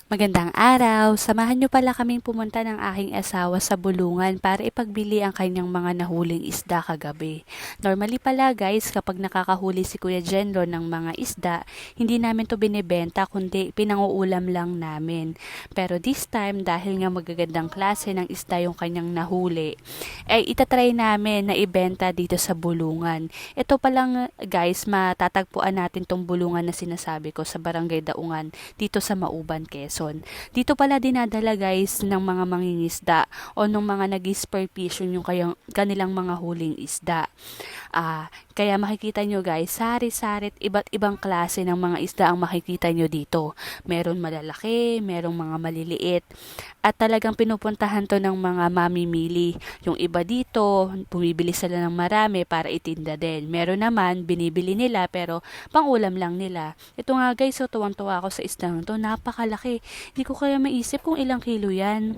Magandang araw! Samahan niyo pala kaming pumunta ng aking asawa sa bulungan para ipagbili ang kanyang mga nahuling isda kagabi. Normally pala guys, kapag nakakahuli si Kuya Jenro ng mga isda, hindi namin to binibenta kundi pinanguulam lang namin. Pero this time, dahil nga magagandang klase ng isda yung kanyang nahuli, ay itatry namin na ibenta dito sa bulungan. Ito palang guys, matatagpuan natin tong bulungan na sinasabi ko sa Barangay Daungan dito sa Mauban, Quezon. Dito pala dinadala guys ng mga mangingisda o ng mga nag-supervision yung kanilang mga huling isda. Kaya makikita nyo guys, sari-sarit iba't ibang klase ng mga isda ang makikita nyo dito. Meron malalaki, merong mga maliliit. At talagang pinupuntahan to ng mga mamimili. Yung iba dito, bumibili sila ng marami para itinda din. Meron naman, binibili nila pero pangulam lang nila. Ito nga guys, so tuwang-tuwa ako sa isdang to. Napakalaki. Hindi ko kaya maisip kung ilang kilo yan.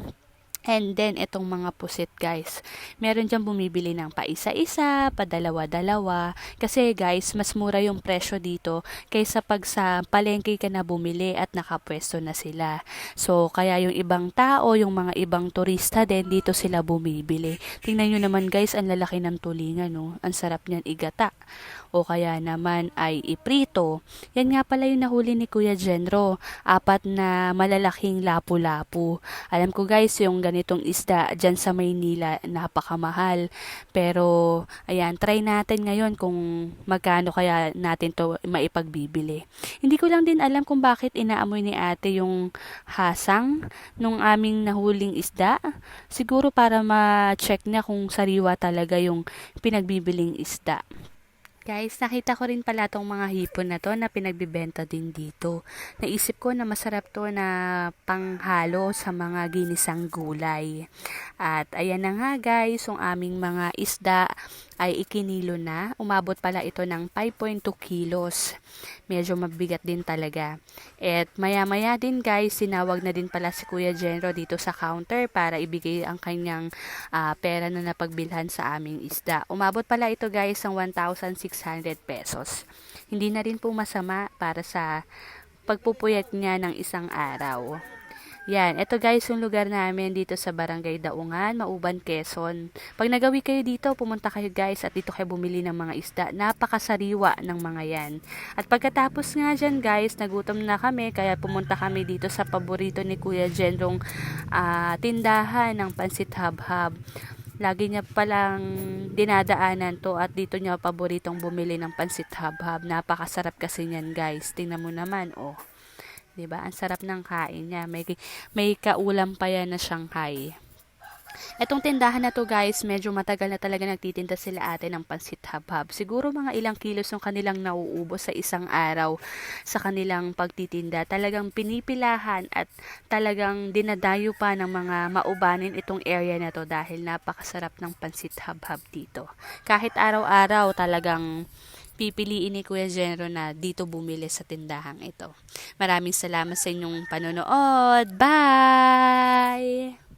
And then, itong mga pusit guys. Meron dyan bumibili ng pa isa-isa, pa dalawa-dalawa. Kasi guys, mas mura yung presyo dito kaysa pag sa palengke ka na bumili at nakapwesto na sila. So, kaya yung ibang tao, yung mga ibang turista din, dito sila bumibili. Tingnan nyo naman guys, ang lalaki ng tulingan, no? Ang sarap niyan igata. O kaya naman ay iprito. Yan nga pala yung nahuli ni Kuya Jenro. 4 na malalaking lapu-lapu. Alam ko guys, yung ganitong isda dyan sa Maynila, napakamahal. Pero, ayan, try natin ngayon kung magkano kaya natin to maipagbibili. Hindi ko lang din alam kung bakit inaamoy ni ate yung hasang nung aming nahuling isda. Siguro para ma-check na kung sariwa talaga yung pinagbibiling isda. Guys, nakita ko rin pala tong mga hipon na to na pinagbibenta din dito. Naisip ko na masarap to na panghalo sa mga ginisang gulay. At ayan na nga guys, yung aming mga isda ay ikinilo na. Umabot pala ito ng 5.2 kilos. Medyo mabigat din talaga. At maya-maya din guys, sinawag na din pala si Kuya Jenro dito sa counter para ibigay ang kanyang pera na napagbilhan sa aming isda. Umabot pala ito guys ng 1,600 pesos. Hindi na rin po masama para sa pagpupuyat niya ng isang araw. Yan, ito guys yung lugar namin dito sa Barangay Daungan, Mauban, Quezon. Pag nagawi kayo dito, pumunta kayo guys at dito kayo bumili ng mga isda. Napakasariwa ng mga yan. At pagkatapos nga dyan guys, nagutom na kami kaya pumunta kami dito sa paborito ni Kuya Jenrong tindahan ng Pansit Habhab. Lagi niya palang dinadaanan to at dito niya paboritong bumili ng Pansit Habhab. Napakasarap kasi niyan guys. Tingnan mo naman oh. 'Di ba? Ang sarap ng kain niya. May kaulam pa yan na Shanghai. Etong tindahan na to guys, medyo matagal na talaga nagtitinda sila ate ng pansit habhab. Siguro mga ilang kilos yung kanilang nauubos sa isang araw sa kanilang pagtitinda. Talagang pinipilahan at talagang dinadayo pa ng mga maubanin itong area na to dahil napakasarap ng pansit habhab dito. Kahit araw-araw talagang pipiliin ni Kuya Jenro na dito bumili sa tindahang ito. Maraming salamat sa inyong panonood. Bye!